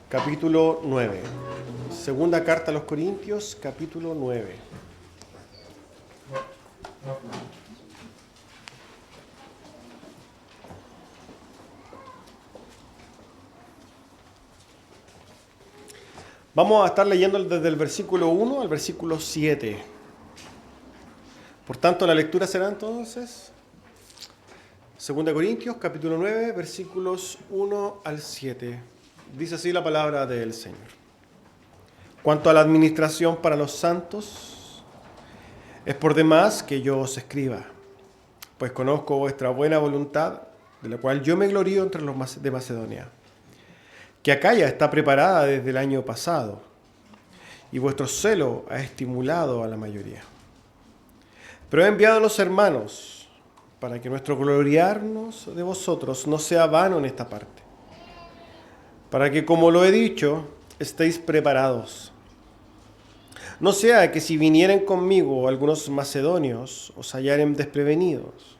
capítulo 9. Segunda carta a los Corintios, capítulo 9. Vamos a estar leyendo desde el versículo 1 al versículo 7. Por tanto, la lectura será entonces 2 Corintios, capítulo 9, versículos 1 al 7. Dice así la palabra del Señor. Cuanto a la administración para los santos, es por demás que yo os escriba, pues conozco vuestra buena voluntad, de la cual yo me glorío entre los de Macedonia, que Acaya está preparada desde el año pasado, y vuestro celo ha estimulado a la mayoría. Pero he enviado a los hermanos para que nuestro gloriarnos de vosotros no sea vano en esta parte, para que, como lo he dicho, estéis preparados. No sea que si vinieren conmigo algunos macedonios os hallaren desprevenidos,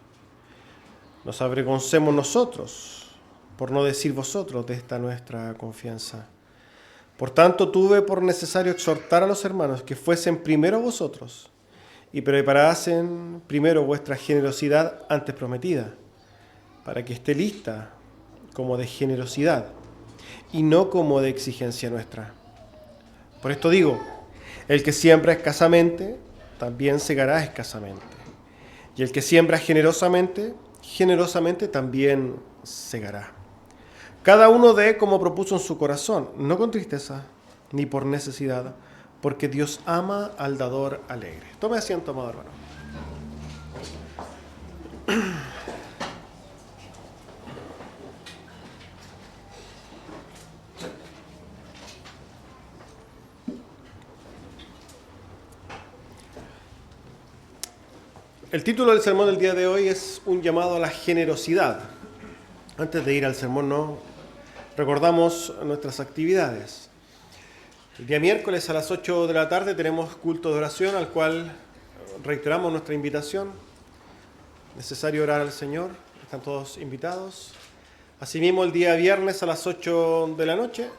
nos avergoncemos nosotros, por no decir vosotros, de esta nuestra confianza. Por tanto, tuve por necesario exhortar a los hermanos que fuesen primero vosotros y preparasen primero vuestra generosidad antes prometida, para que esté lista como de generosidad y no como de exigencia nuestra. Por esto digo, el que siembra escasamente, también segará escasamente. Y el que siembra generosamente, generosamente también segará. Cada uno dé como propuso en su corazón, no con tristeza, ni por necesidad, porque Dios ama al dador alegre. Tome asiento, amado hermano. El título del sermón del día de hoy es un llamado a la generosidad. Antes de ir al sermón, recordamos nuestras actividades. El día miércoles a las 8 de la tarde tenemos culto de oración, al cual reiteramos nuestra invitación. Necesario orar al Señor, están todos invitados. Asimismo, el día viernes a las 8 de la noche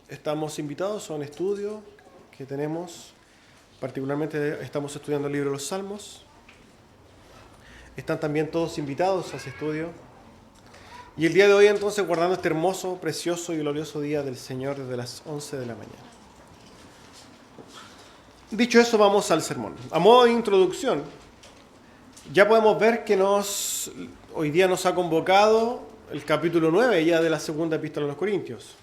estamos invitados a un estudio que tenemos. Particularmente estamos estudiando el libro de los Salmos. Están también todos invitados a ese estudio. Y el día de hoy, entonces, guardando este hermoso, precioso y glorioso día del Señor desde las 11 de la mañana. Dicho eso, vamos al sermón. A modo de introducción, ya podemos ver que hoy día nos ha convocado el capítulo 9 ya de la segunda epístola a los Corintios.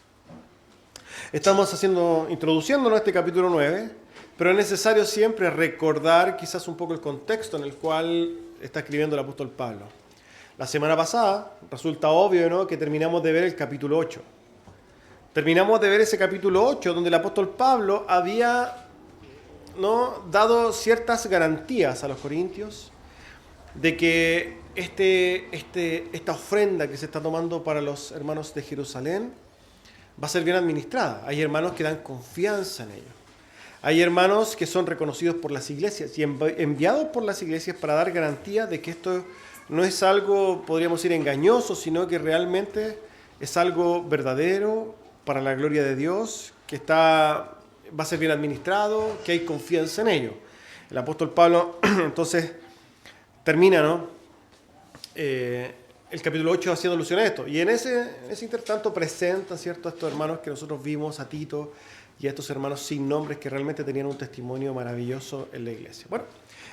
Estamos introduciéndonos a este capítulo 9, pero es necesario siempre recordar quizás un poco el contexto en el cual está escribiendo el apóstol Pablo. La semana pasada resulta obvio, ¿no?, que terminamos de ver el capítulo 8. Terminamos de ver ese capítulo 8 donde el apóstol Pablo había dado ciertas garantías a los corintios de que esta ofrenda que se está tomando para los hermanos de Jerusalén va a ser bien administrada. Hay hermanos que dan confianza en ello. Hay hermanos que son reconocidos por las iglesias y enviados por las iglesias para dar garantía de que esto no es algo, podríamos decir, engañoso, sino que realmente es algo verdadero para la gloria de Dios, que va a ser bien administrado, que hay confianza en ello. El apóstol Pablo entonces termina el capítulo 8 haciendo alusión a esto. Y en ese intertanto presenta, ¿cierto?, a estos hermanos que nosotros vimos, a Tito y a estos hermanos sin nombres que realmente tenían un testimonio maravilloso en la iglesia. Bueno,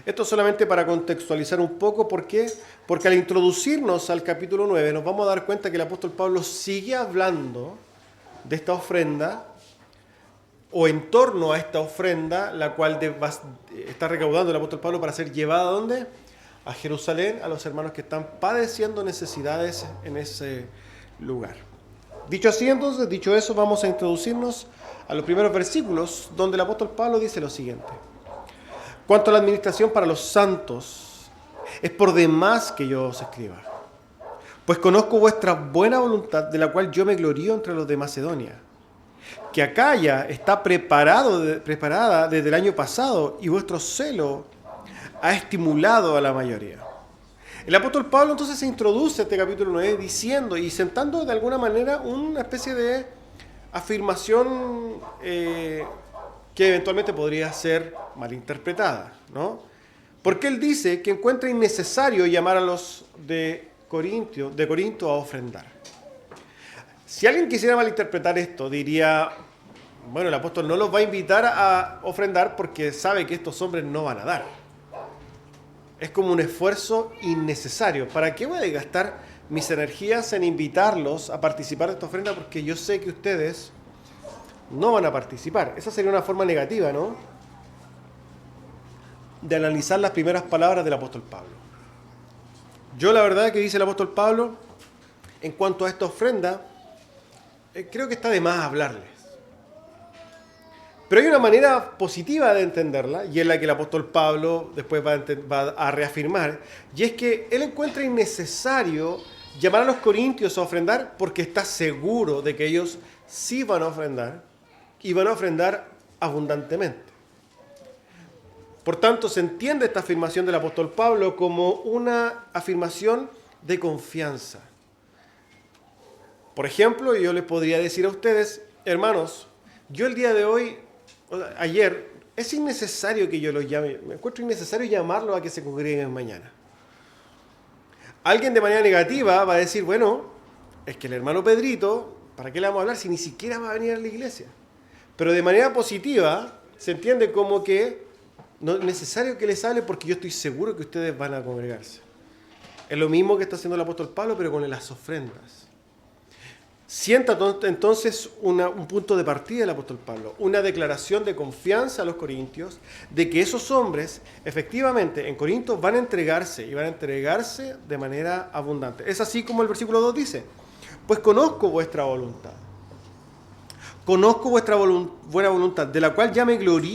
esto solamente para contextualizar un poco. ¿Por qué? Porque al introducirnos al capítulo 9 nos vamos a dar cuenta que el apóstol Pablo sigue hablando de esta ofrenda o en torno a esta ofrenda, la cual está recaudando el apóstol Pablo para ser llevada ¿a dónde? A Jerusalén, a los hermanos que están padeciendo necesidades en ese lugar. Dicho así, entonces, dicho eso, vamos a introducirnos a los primeros versículos, donde el apóstol Pablo dice lo siguiente. Cuanto a la administración para los santos, es por demás que yo os escriba, pues conozco vuestra buena voluntad, de la cual yo me glorío entre los de Macedonia, que Acaya está preparada desde el año pasado, y vuestro celo ha estimulado a la mayoría. El apóstol Pablo entonces se introduce a este capítulo 9 diciendo y sentando de alguna manera una especie de afirmación que eventualmente podría ser malinterpretada, ¿no? Porque él dice que encuentra innecesario llamar a los de Corinto a ofrendar. Si alguien quisiera malinterpretar esto, diría, bueno, el apóstol no los va a invitar a ofrendar porque sabe que estos hombres no van a dar. Es como un esfuerzo innecesario. ¿Para qué voy a gastar mis energías en invitarlos a participar de esta ofrenda? Porque yo sé que ustedes no van a participar. Esa sería una forma negativa, ¿no?, de analizar las primeras palabras del apóstol Pablo. Yo la verdad que dice el apóstol Pablo, en cuanto a esta ofrenda, creo que está de más hablarles. Pero hay una manera positiva de entenderla, y es la que el apóstol Pablo después va a reafirmar, y es que él encuentra innecesario llamar a los corintios a ofrendar porque está seguro de que ellos sí van a ofrendar, y van a ofrendar abundantemente. Por tanto, se entiende esta afirmación del apóstol Pablo como una afirmación de confianza. Por ejemplo, yo les podría decir a ustedes, hermanos, yo el día de hoy, ayer, es innecesario que yo los llame, me encuentro innecesario llamarlos a que se congreguen mañana. Alguien de manera negativa va a decir, bueno, es que el hermano Pedrito, ¿para qué le vamos a hablar si ni siquiera va a venir a la iglesia? Pero de manera positiva se entiende como que no es necesario que les hable porque yo estoy seguro que ustedes van a congregarse. Es lo mismo que está haciendo el apóstol Pablo, pero con las ofrendas. Sienta entonces un punto de partida del apóstol Pablo, una declaración de confianza a los corintios, de que esos hombres efectivamente en Corinto van a entregarse y van a entregarse de manera abundante. Es así como el versículo 2 dice, pues conozco vuestra voluntad. Conozco vuestra buena voluntad, de la cual ya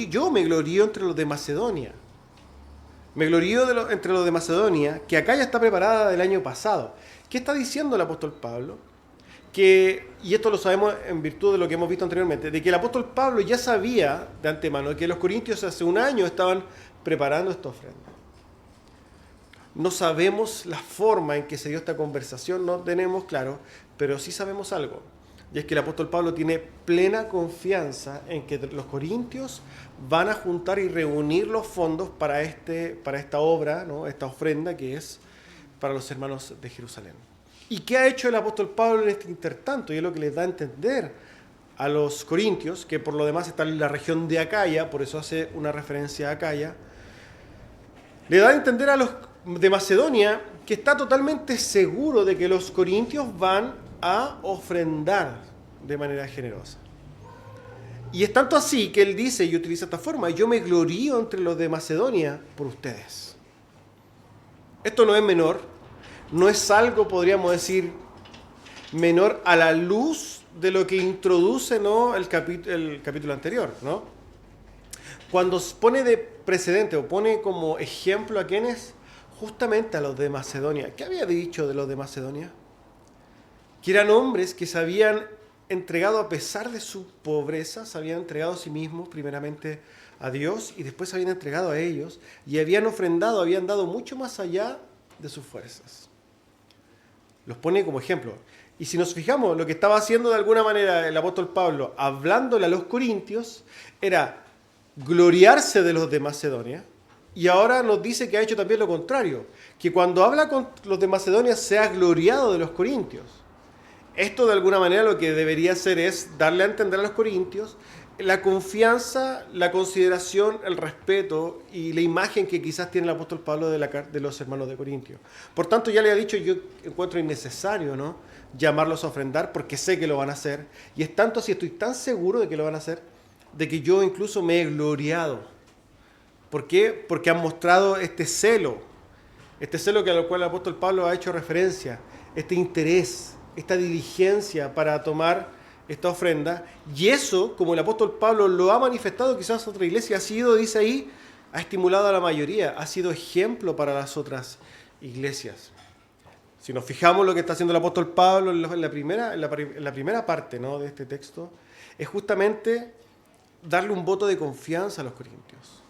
yo me glorío entre los de Macedonia. Me glorío entre los de Macedonia, que acá ya está preparada del año pasado. ¿Qué está diciendo el apóstol Pablo? Y esto lo sabemos en virtud de lo que hemos visto anteriormente, de que el apóstol Pablo ya sabía de antemano que los corintios hace un año estaban preparando esta ofrenda. No sabemos la forma en que se dio esta conversación, no tenemos claro, pero sí sabemos algo. Y es que el apóstol Pablo tiene plena confianza en que los corintios van a juntar y reunir los fondos para esta obra, ¿no?, esta ofrenda que es para los hermanos de Jerusalén. ¿Y qué ha hecho el apóstol Pablo en este intertanto? Y es lo que les da a entender a los corintios, que por lo demás están en la región de Acaya, por eso hace una referencia a Acaya. Le da a entender a los de Macedonia que está totalmente seguro de que los corintios van a ofrendar de manera generosa. Y es tanto así que él dice y utiliza esta forma, yo me glorío entre los de Macedonia por ustedes. Esto no es menor, no es algo, podríamos decir, menor a la luz de lo que introduce, ¿no?, el capítulo anterior, ¿no? Cuando pone de precedente o pone como ejemplo a quienes, justamente a los de Macedonia. ¿Qué había dicho de los de Macedonia? Que eran hombres que se habían entregado a pesar de su pobreza, se habían entregado a sí mismos primeramente a Dios y después se habían entregado a ellos y habían ofrendado, habían dado mucho más allá de sus fuerzas. Los pone como ejemplo. Y si nos fijamos, lo que estaba haciendo de alguna manera el apóstol Pablo, hablándole a los corintios, era gloriarse de los de Macedonia, y ahora nos dice que ha hecho también lo contrario, que cuando habla con los de Macedonia se ha gloriado de los corintios. Esto de alguna manera lo que debería hacer es darle a entender a los corintios la confianza, la consideración, el respeto y la imagen que quizás tiene el apóstol Pablo de los hermanos de Corintios. Por tanto, ya le ha dicho, yo encuentro innecesario, ¿no?, llamarlos a ofrendar porque sé que lo van a hacer. Y es tanto así, estoy tan seguro de que lo van a hacer, de que yo incluso me he gloriado. ¿Por qué? Porque han mostrado este celo que a lo cual el apóstol Pablo ha hecho referencia, este interés, esta diligencia para tomar esta ofrenda, y eso, como el apóstol Pablo lo ha manifestado quizás a otra iglesia, ha sido, dice ahí, ha estimulado a la mayoría, ha sido ejemplo para las otras iglesias. Si nos fijamos lo que está haciendo el apóstol Pablo en la primera parte, ¿no?, de este texto, es justamente darle un voto de confianza a los corintios,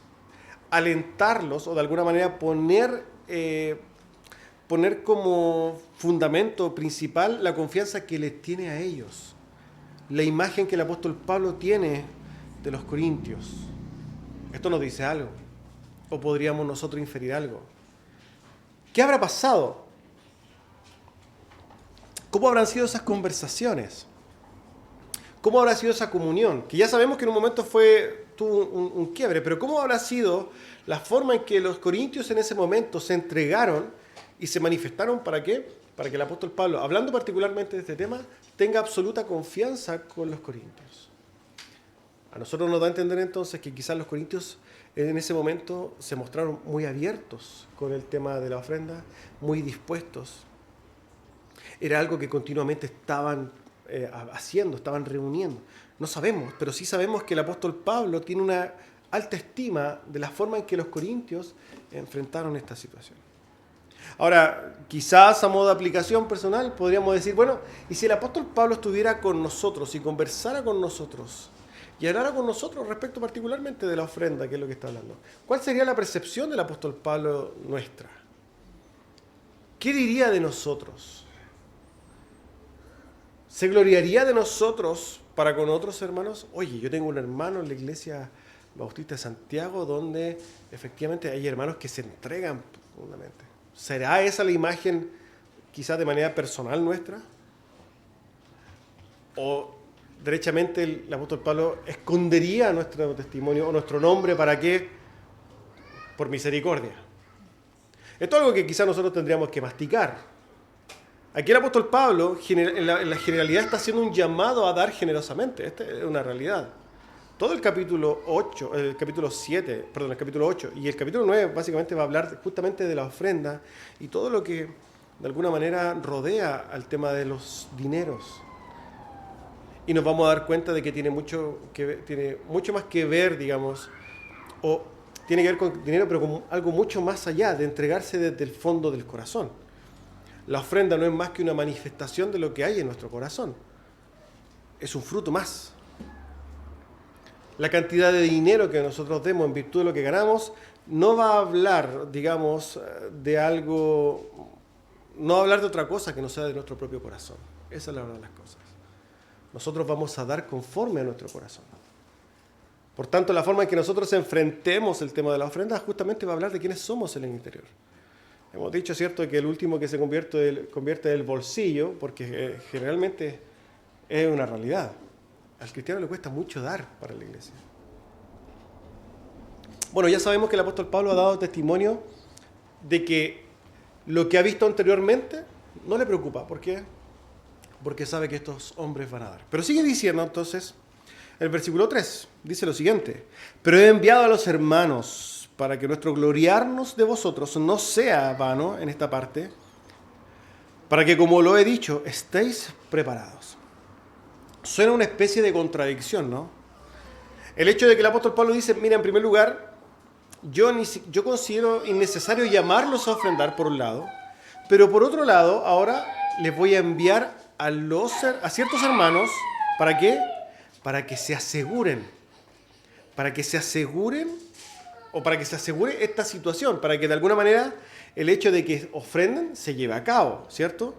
alentarlos o de alguna manera poner como fundamento principal la confianza que les tiene a ellos. la imagen que el apóstol Pablo tiene de los corintios. Esto nos dice algo, o podríamos nosotros inferir algo. ¿Qué habrá pasado? ¿Cómo habrán sido esas conversaciones? ¿Cómo habrá sido esa comunión? Que ya sabemos que en un momento tuvo un quiebre, pero ¿cómo habrá sido la forma en que los corintios en ese momento se entregaron y se manifestaron? ¿Para qué? Para que el apóstol Pablo, hablando particularmente de este tema, tenga absoluta confianza con los corintios. A nosotros nos da a entender entonces que quizás los corintios en ese momento se mostraron muy abiertos con el tema de la ofrenda, muy dispuestos. Era algo que continuamente estaban haciendo, estaban reuniendo. No sabemos, pero sí sabemos que el apóstol Pablo tiene una alta estima de la forma en que los corintios enfrentaron esta situación. Ahora, quizás a modo de aplicación personal podríamos decir, bueno, ¿y si el apóstol Pablo estuviera con nosotros y conversara con nosotros y hablara con nosotros respecto particularmente de la ofrenda, que es lo que está hablando? ¿Cuál sería la percepción del apóstol Pablo nuestra? ¿Qué diría de nosotros? ¿Se gloriaría de nosotros para con otros hermanos? Oye, yo tengo un hermano en la iglesia Bautista de Santiago donde efectivamente hay hermanos que se entregan profundamente. ¿Será esa la imagen quizás de manera personal nuestra? ¿O derechamente el apóstol Pablo escondería nuestro testimonio o nuestro nombre para qué? Por misericordia. Esto es algo que quizás nosotros tendríamos que masticar. Aquí el apóstol Pablo, en la generalidad, está haciendo un llamado a dar generosamente. Esta es una realidad. Todo el capítulo 8 y el capítulo 8 y el capítulo 9 básicamente va a hablar justamente de la ofrenda y todo lo que de alguna manera rodea al tema de los dineros. Y nos vamos a dar cuenta de que tiene mucho más que ver, digamos, o tiene que ver con dinero, pero con algo mucho más allá, de entregarse desde el fondo del corazón. La ofrenda no es más que una manifestación de lo que hay en nuestro corazón. Es un fruto más. La cantidad de dinero que nosotros demos en virtud de lo que ganamos no va a hablar, digamos, de algo, no va a hablar de otra cosa que no sea de nuestro propio corazón. Esa es la verdad de las cosas. Nosotros vamos a dar conforme a nuestro corazón. Por tanto, la forma en que nosotros enfrentemos el tema de la ofrenda justamente va a hablar de quiénes somos en el interior. Hemos dicho, ¿cierto?, que el último que se convierte es el bolsillo, porque generalmente es una realidad. Al cristiano le cuesta mucho dar para la iglesia. Bueno, ya sabemos que el apóstol Pablo ha dado testimonio de que lo que ha visto anteriormente no le preocupa. ¿Por qué? Porque sabe que estos hombres van a dar. Pero sigue diciendo entonces, el versículo 3, dice lo siguiente: pero he enviado a los hermanos para que nuestro gloriarnos de vosotros no sea vano en esta parte, para que, como lo he dicho, estéis preparados. Suena una especie de contradicción, ¿no? El hecho de que el apóstol Pablo dice, mira, en primer lugar, yo considero innecesario llamarlos a ofrendar, por un lado, pero por otro lado, ahora les voy a enviar a ciertos hermanos, ¿para qué? Para que se aseguren, o para que se asegure esta situación, para que de alguna manera el hecho de que ofrenden se lleve a cabo, ¿cierto?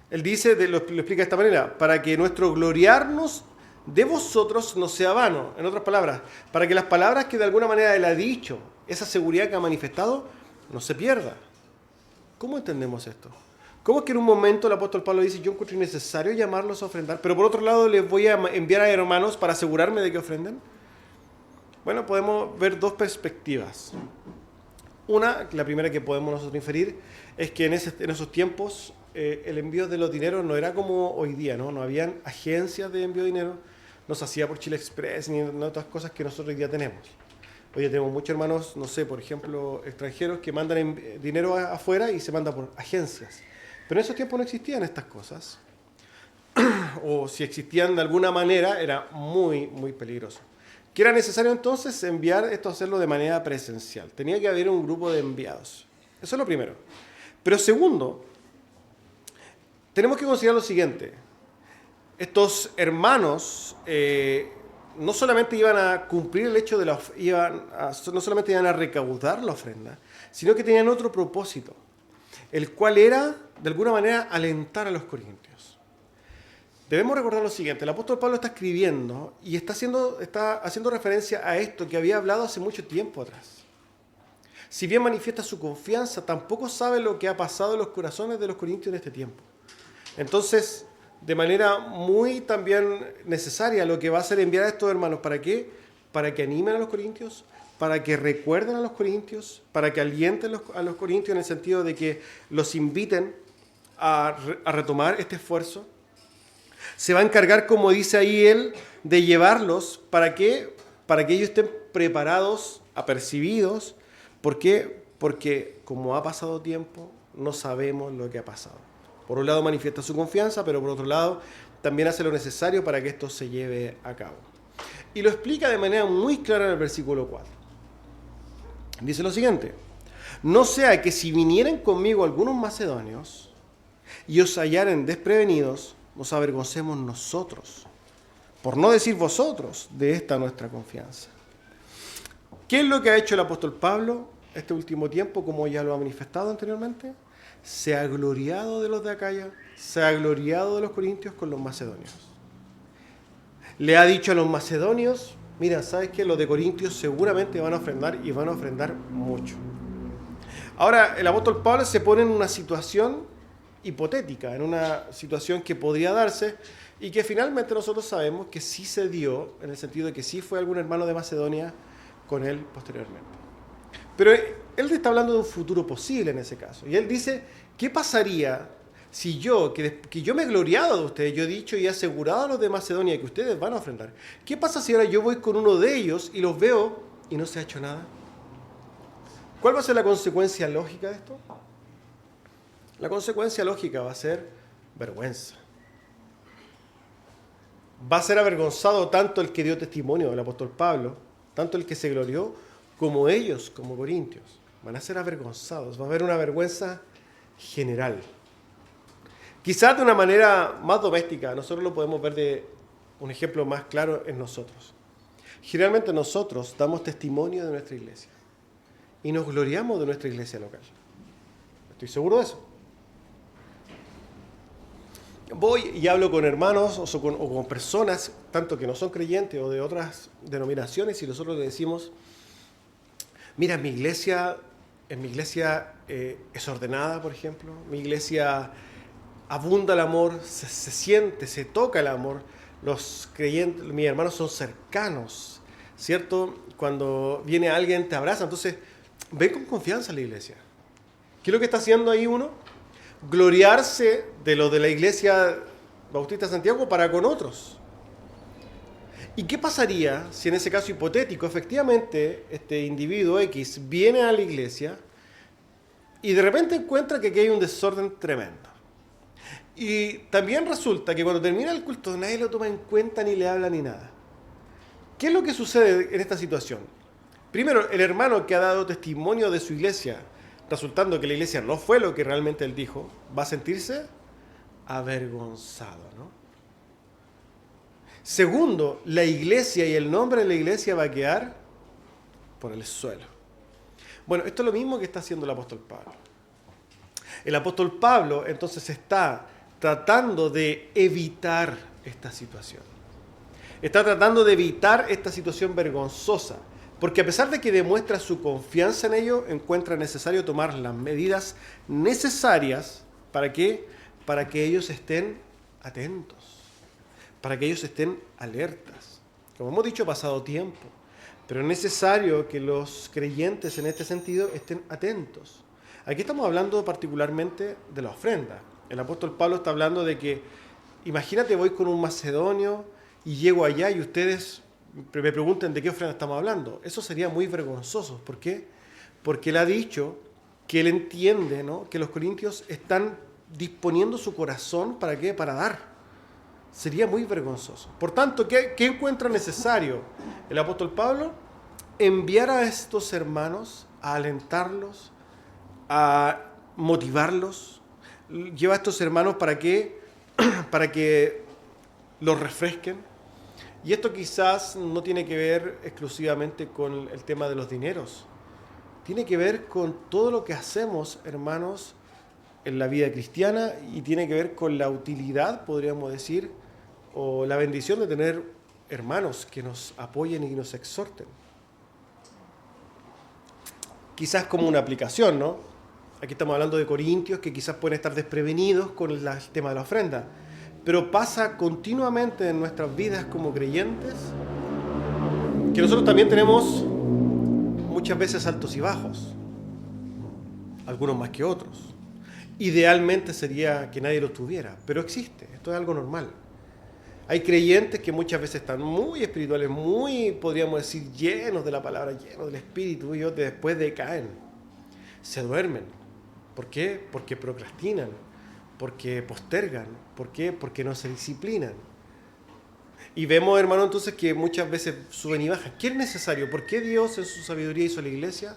Él dice, lo explica de esta manera, para que nuestro gloriarnos de vosotros no sea vano. En otras palabras, para que las palabras que de alguna manera él ha dicho, esa seguridad que ha manifestado, no se pierda. ¿Cómo entendemos esto? ¿Cómo es que en un momento el apóstol Pablo dice, yo encuentro innecesario llamarlos a ofrendar, pero por otro lado les voy a enviar a hermanos para asegurarme de que ofrenden? Bueno, podemos ver dos perspectivas. Una, la primera que podemos nosotros inferir, es que en esos tiempos el envío de los dineros no era como hoy día, ¿no? No habían agencias de envío de dinero, no se hacía por Chile Express ni otras cosas que nosotros hoy día tenemos. Hoy día tenemos muchos hermanos, no sé, por ejemplo, extranjeros que mandan dinero afuera y se manda por agencias. Pero en esos tiempos no existían estas cosas. O si existían de alguna manera, era muy, muy peligroso. ¿Qué era necesario entonces? Hacerlo de manera presencial. Tenía que haber un grupo de enviados. Eso es lo primero. Pero segundo, tenemos que considerar lo siguiente. Estos hermanos no solamente iban a cumplir el hecho de no solamente iban a recaudar la ofrenda, sino que tenían otro propósito, el cual era, de alguna manera, alentar a los corintios. Debemos recordar lo siguiente, el apóstol Pablo está escribiendo y está haciendo referencia a esto que había hablado hace mucho tiempo atrás. Si bien manifiesta su confianza, tampoco sabe lo que ha pasado en los corazones de los corintios en este tiempo. Entonces, de manera muy también necesaria, lo que va a hacer enviar a estos hermanos, ¿para qué? Para que animen a los corintios, para que recuerden a los corintios, para que alienten a los corintios en el sentido de que los inviten a retomar este esfuerzo. Se va a encargar, como dice ahí él, de llevarlos, ¿para qué? Para que ellos estén preparados, apercibidos. ¿Por qué? Porque como ha pasado tiempo, no sabemos lo que ha pasado. Por un lado manifiesta su confianza, pero por otro lado también hace lo necesario para que esto se lleve a cabo. Y lo explica de manera muy clara en el versículo 4. Dice lo siguiente: no sea que si vinieren conmigo algunos macedonios y os hallaren desprevenidos, nos avergoncemos nosotros, por no decir vosotros, de esta nuestra confianza. ¿Qué es lo que ha hecho el apóstol Pablo este último tiempo, como ya lo ha manifestado anteriormente? Se ha gloriado de los de Acaya, se ha gloriado de los corintios con los macedonios. Le ha dicho a los macedonios: mira, ¿sabes qué? Los de Corintios seguramente van a ofrendar y van a ofrendar mucho. Ahora, el apóstol Pablo se pone en una situación hipotética, en una situación que podría darse y que finalmente nosotros sabemos que sí se dio, en el sentido de que sí fue algún hermano de Macedonia con él posteriormente. Pero él está hablando de un futuro posible en ese caso. Y él dice: ¿qué pasaría si yo, que yo me he gloriado de ustedes, yo he dicho y he asegurado a los de Macedonia que ustedes van a ofrendar? ¿Qué pasa si ahora yo voy con uno de ellos y los veo y no se ha hecho nada? ¿Cuál va a ser la consecuencia lógica de esto? La consecuencia lógica va a ser vergüenza. Va a ser avergonzado tanto el que dio testimonio del apóstol Pablo, tanto el que se glorió, como ellos, como corintios. Van a ser avergonzados. Va a haber una vergüenza general. Quizás de una manera más doméstica, nosotros lo podemos ver de un ejemplo más claro en nosotros. Generalmente nosotros damos testimonio de nuestra iglesia y nos gloriamos de nuestra iglesia local. Estoy seguro de eso. Voy y hablo con hermanos o con personas, tanto que no son creyentes o de otras denominaciones, y nosotros le decimos: mira, en mi iglesia es ordenada, por ejemplo, mi iglesia abunda el amor, se siente, se toca el amor, los creyentes, mis hermanos son cercanos, ¿cierto? Cuando viene alguien te abraza, entonces ven con confianza a la iglesia. ¿Qué es lo que está haciendo ahí uno? Gloriarse de lo de la iglesia Bautista de Santiago para con otros. ¿Y qué pasaría si en ese caso hipotético efectivamente este individuo X viene a la iglesia y de repente encuentra que aquí hay un desorden tremendo? Y también resulta que cuando termina el culto nadie lo toma en cuenta, ni le habla, ni nada. ¿Qué es lo que sucede en esta situación? Primero, el hermano que ha dado testimonio de su iglesia, resultando que la iglesia no fue lo que realmente él dijo, va a sentirse avergonzado, ¿no? Segundo, la iglesia y el nombre de la iglesia va a quedar por el suelo. Bueno, esto es lo mismo que está haciendo el apóstol Pablo. El apóstol Pablo entonces está tratando de evitar esta situación. Está tratando de evitar esta situación vergonzosa, porque a pesar de que demuestra su confianza en ello, encuentra necesario tomar las medidas necesarias. ¿Para qué? Para que ellos estén atentos, para que ellos estén alertas. Como hemos dicho, ha pasado tiempo, pero es necesario que los creyentes en este sentido estén atentos. Aquí estamos hablando particularmente de la ofrenda. El apóstol Pablo está hablando de que, imagínate, voy con un macedonio y llego allá y ustedes me preguntan de qué ofrenda estamos hablando. Eso sería muy vergonzoso. ¿Por qué? Porque él ha dicho que él entiende, ¿no?, que los corintios están disponiendo su corazón ¿para qué? Para dar. Sería muy vergonzoso. Por tanto, ¿qué encuentra necesario el apóstol Pablo? Enviar a estos hermanos a alentarlos, a motivarlos. Lleva a estos hermanos para que los refresquen. Y esto quizás no tiene que ver exclusivamente con el tema de los dineros. Tiene que ver con todo lo que hacemos, hermanos, en la vida cristiana, y tiene que ver con la utilidad, podríamos decir, o la bendición de tener hermanos que nos apoyen y nos exhorten. Quizás como una aplicación, ¿no? Aquí estamos hablando de corintios que quizás pueden estar desprevenidos con el tema de la ofrenda, pero pasa continuamente en nuestras vidas como creyentes que nosotros también tenemos muchas veces altos y bajos, algunos más que otros. Idealmente sería que nadie los tuviera, pero existe, esto es algo normal. Hay creyentes que muchas veces están muy espirituales, muy, podríamos decir, llenos de la palabra, llenos del Espíritu, y otros después decaen, se duermen. ¿Por qué? Porque procrastinan, porque postergan. ¿Por qué? Porque no se disciplinan. Y vemos, hermano, entonces que muchas veces suben y bajan. ¿Qué es necesario? ¿Por qué Dios en su sabiduría hizo la iglesia?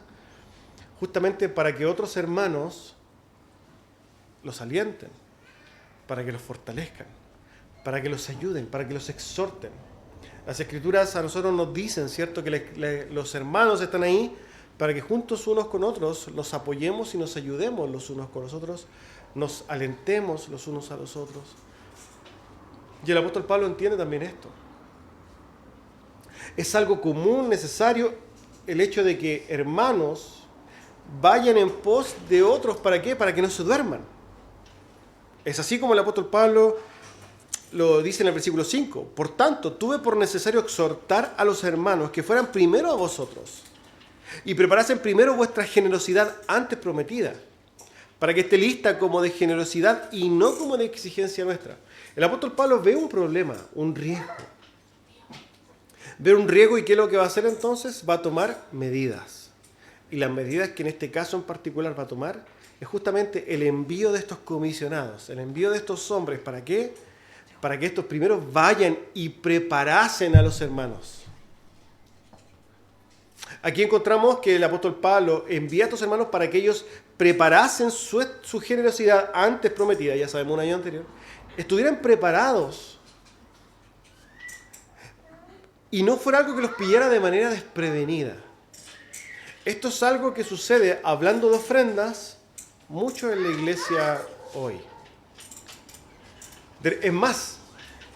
Justamente para que otros hermanos los alienten, para que los fortalezcan, para que los ayuden, para que los exhorten. Las Escrituras a nosotros nos dicen, ¿cierto?, que los hermanos están ahí para que juntos unos con otros los apoyemos y nos ayudemos los unos con los otros, nos alentemos los unos a los otros. Y el apóstol Pablo entiende también esto. Es algo común, necesario, el hecho de que hermanos vayan en pos de otros. ¿Para qué? Para que no se duerman. Es así como el apóstol Pablo lo dice en el versículo 5. Por tanto, tuve por necesario exhortar a los hermanos que fueran primero a vosotros y preparasen primero vuestra generosidad antes prometida, para que esté lista como de generosidad y no como de exigencia nuestra. El apóstol Pablo ve un problema, un riesgo. Ve un riesgo, y ¿qué es lo que va a hacer entonces? Va a tomar medidas. Y las medidas que en este caso en particular va a tomar es justamente el envío de estos comisionados, el envío de estos hombres. ¿Para qué? Para que estos primeros vayan y preparasen a los hermanos. Aquí encontramos que el apóstol Pablo envía a estos hermanos para que ellos preparasen su generosidad antes prometida, ya sabemos un año anterior, estuvieran preparados y no fuera algo que los pillara de manera desprevenida. Esto es algo que sucede, hablando de ofrendas, mucho en la iglesia hoy. Es más,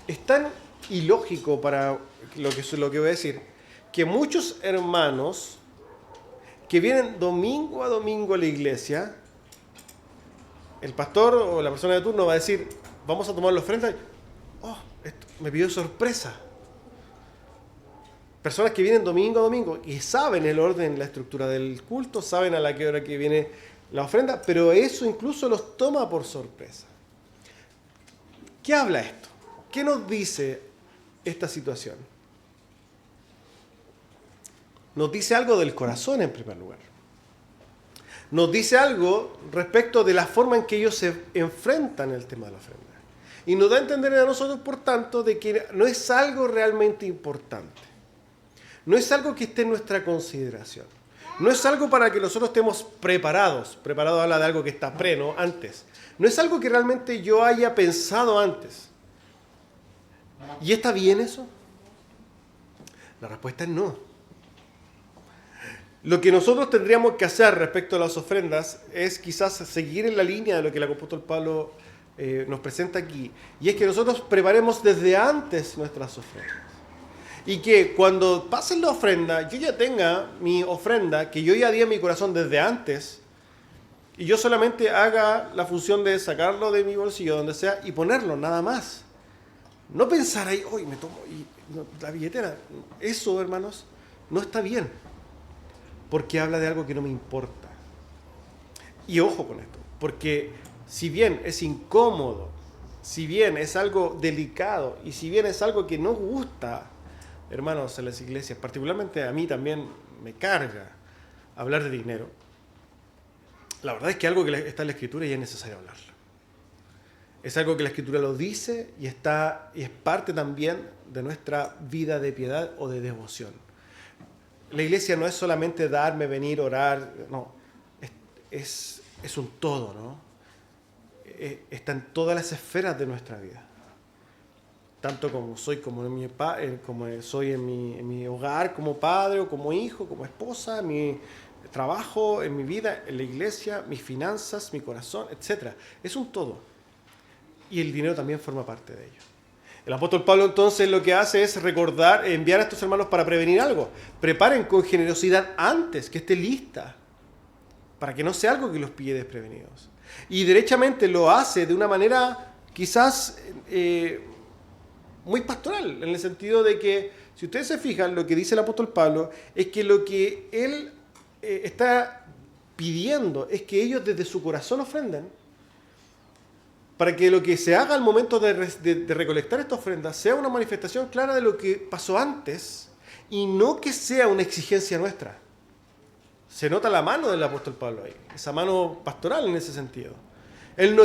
es tan ilógico para lo que voy a decir, que muchos hermanos que vienen domingo a domingo a la iglesia, el pastor o la persona de turno va a decir, vamos a tomar la ofrenda. Oh, esto me pidió sorpresa. Personas que vienen domingo a domingo y saben el orden, la estructura del culto, saben a la que hora que viene la ofrenda, pero eso incluso los toma por sorpresa. ¿Qué habla esto? ¿Qué nos dice esta situación? Nos dice algo del corazón en primer lugar. Nos dice algo respecto de la forma en que ellos se enfrentan el tema de la ofrenda. Y nos da a entender a nosotros, por tanto, de que no es algo realmente importante. No es algo que esté en nuestra consideración. No es algo para que nosotros estemos preparados. Preparado habla de algo que está ¿no? Antes. No es algo que realmente yo haya pensado antes. ¿Y está bien eso? La respuesta es no. Lo que nosotros tendríamos que hacer respecto a las ofrendas es quizás seguir en la línea de lo que el apóstol Pablo nos presenta aquí. Y es que nosotros preparemos desde antes nuestras ofrendas. Y que cuando pasen la ofrenda, yo ya tenga mi ofrenda, que yo ya di en mi corazón desde antes, y yo solamente haga la función de sacarlo de mi bolsillo, donde sea, y ponerlo, nada más. No pensar ahí, hoy me tomo la billetera. Eso, hermanos, no está bien, porque habla de algo que no me importa. Y ojo con esto, porque si bien es incómodo, si bien es algo delicado, y si bien es algo que no gusta, hermanos, en las iglesias, particularmente a mí también me carga hablar de dinero. La verdad es que algo que está en la Escritura y es necesario hablarlo. Es algo que la Escritura lo dice y es parte también de nuestra vida de piedad o de devoción. La iglesia no es solamente darme, venir, orar, no. Es un todo, ¿no? Está en todas las esferas de nuestra vida. Tanto como soy como soy en mi hogar, como padre o como hijo, como esposa, en mi trabajo, en mi vida, en la iglesia, mis finanzas, mi corazón, etc. Es un todo. Y el dinero también forma parte de ello. El apóstol Pablo entonces lo que hace es recordar, enviar a estos hermanos para prevenir algo. Preparen con generosidad antes, que esté lista, para que no sea algo que los pille desprevenidos. Y derechamente lo hace de una manera quizás muy pastoral, en el sentido de que, si ustedes se fijan, lo que dice el apóstol Pablo es que lo que él está pidiendo es que ellos desde su corazón ofrenden, para que lo que se haga al momento de recolectar esta ofrenda sea una manifestación clara de lo que pasó antes y no que sea una exigencia nuestra. Se nota la mano del apóstol Pablo ahí, esa mano pastoral en ese sentido. Él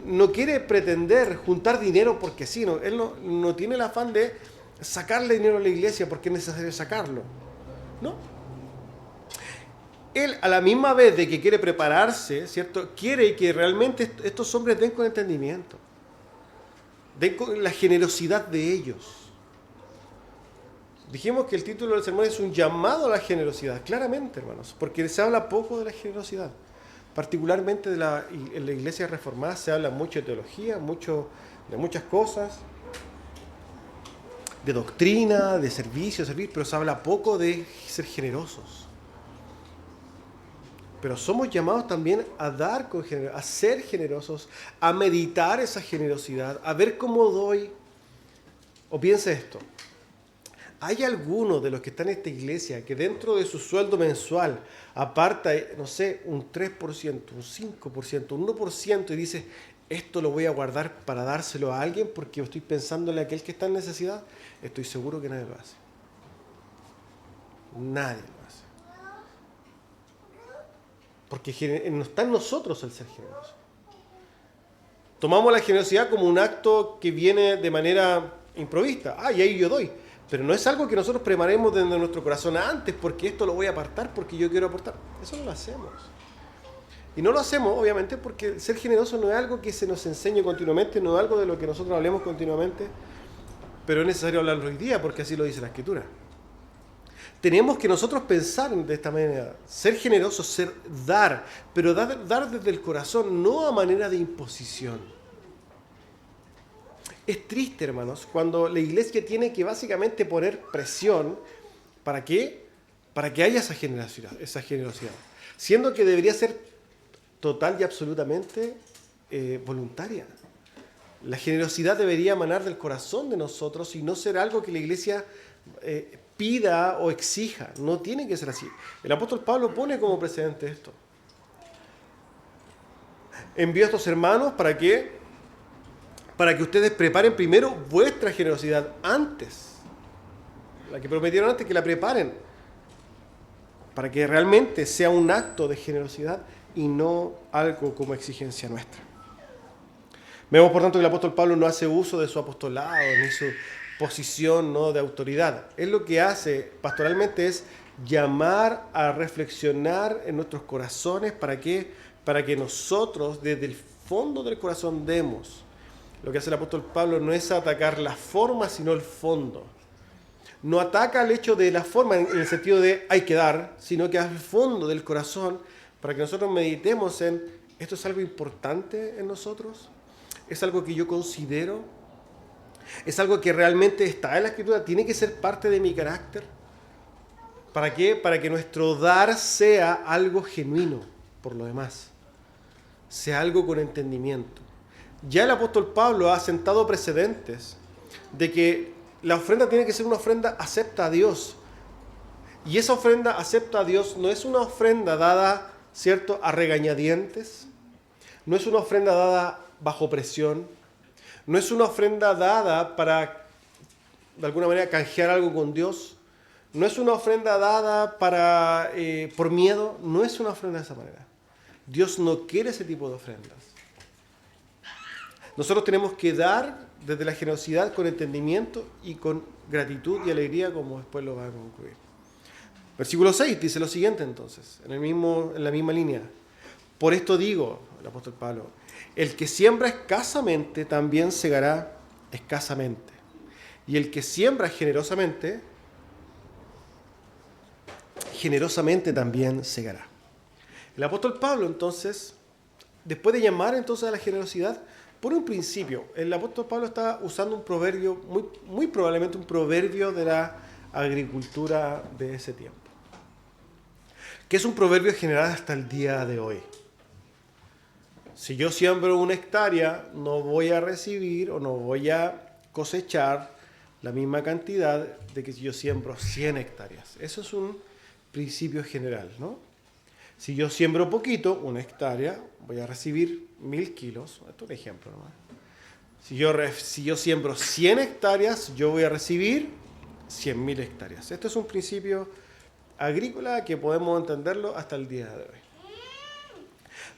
no quiere pretender juntar dinero porque sí, él no tiene el afán de sacarle dinero a la iglesia porque es necesario sacarlo. No. Él, a la misma vez de que quiere prepararse, ¿cierto?, quiere que realmente estos hombres den con entendimiento, den con la generosidad de ellos. Dijimos que el título del sermón es un llamado a la generosidad, claramente, hermanos, porque se habla poco de la generosidad. Particularmente en la iglesia reformada se habla mucho de teología, de muchas cosas, de doctrina, de servicio, pero se habla poco de ser generosos. Pero somos llamados también a dar con generosidad, a ser generosos, a meditar esa generosidad, a ver cómo doy. O piensa esto, ¿hay alguno de los que están en esta iglesia que dentro de su sueldo mensual aparta, no sé, un 3%, un 5%, un 1% y dice, esto lo voy a guardar para dárselo a alguien porque estoy pensándole a aquel que está en necesidad? Estoy seguro que nadie lo hace. Nadie lo hace. Porque no está en nosotros el ser generoso. Tomamos la generosidad como un acto que viene de manera improvista. Y ahí yo doy. Pero no es algo que nosotros preparemos desde nuestro corazón antes, porque esto lo voy a apartar porque yo quiero aportar. Eso no lo hacemos. Y no lo hacemos, obviamente, porque ser generoso no es algo que se nos enseñe continuamente, no es algo de lo que nosotros hablemos continuamente, pero es necesario hablarlo hoy día, porque así lo dice la Escritura. Tenemos que nosotros pensar de esta manera, ser generosos, dar, pero dar desde el corazón, no a manera de imposición. Es triste, hermanos, cuando la iglesia tiene que básicamente poner presión. ¿Para qué? Para que haya esa generosidad. Siendo que debería ser total y absolutamente voluntaria. La generosidad debería emanar del corazón de nosotros y no ser algo que la iglesia pida o exija. No tiene que ser así. El apóstol Pablo pone como precedente esto. Envió a estos hermanos para que ustedes preparen primero vuestra generosidad antes. La que prometieron antes, que la preparen. Para que realmente sea un acto de generosidad y no algo como exigencia nuestra. Vemos, por tanto, que el apóstol Pablo no hace uso de su apostolado ni su posición, ¿no?, de autoridad. Él lo que hace pastoralmente es llamar a reflexionar en nuestros corazones. ¿Para qué? Para que nosotros desde el fondo del corazón demos. Lo que hace el apóstol Pablo no es atacar la forma, sino el fondo. No ataca el hecho de la forma en el sentido de hay que dar, sino que al fondo del corazón, para que nosotros meditemos en, ¿esto es algo importante en nosotros? ¿Es algo que yo considero? ¿Es algo que realmente está en la Escritura? ¿Tiene que ser parte de mi carácter? ¿Para qué? Para que nuestro dar sea algo genuino, por lo demás. Sea algo con entendimiento. Ya el apóstol Pablo ha sentado precedentes de que la ofrenda tiene que ser una ofrenda acepta a Dios. Y esa ofrenda acepta a Dios no es una ofrenda dada, ¿cierto?, a regañadientes. No es una ofrenda dada bajo presión. No es una ofrenda dada para, de alguna manera, canjear algo con Dios. No es una ofrenda dada por miedo. No es una ofrenda de esa manera. Dios no quiere ese tipo de ofrendas. Nosotros tenemos que dar desde la generosidad con entendimiento y con gratitud y alegría, como después lo va a concluir. Versículo 6 dice lo siguiente entonces, en la misma línea. Por esto digo, el apóstol Pablo, el que siembra escasamente también segará escasamente. Y el que siembra generosamente también segará. El apóstol Pablo entonces, después de llamar entonces a la generosidad, Por un principio, el apóstol Pablo está usando un proverbio, muy probablemente un proverbio de la agricultura de ese tiempo, que es un proverbio general hasta el día de hoy. Si yo siembro 1 hectárea, no voy a recibir o no voy a cosechar la misma cantidad de que si yo siembro 100 hectáreas. Eso es un principio general, ¿no? Si yo siembro poquito, 1 hectárea, voy a recibir 1000 kilos. Esto es un ejemplo nomás. Si yo siembro 100 hectáreas, yo voy a recibir 100.000 hectáreas. Este es un principio agrícola que podemos entenderlo hasta el día de hoy.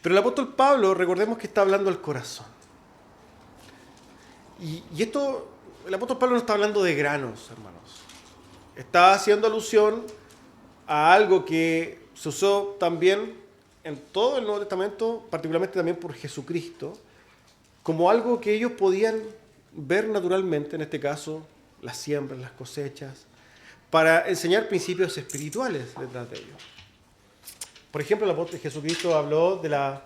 Pero el apóstol Pablo, recordemos que está hablando al corazón. Y esto, el apóstol Pablo no está hablando de granos, hermanos. Está haciendo alusión a algo que se usó también en todo el Nuevo Testamento, particularmente también por Jesucristo, como algo que ellos podían ver naturalmente, en este caso, las siembras, las cosechas, para enseñar principios espirituales detrás de ellos. Por ejemplo, el apóstol Jesucristo habló de la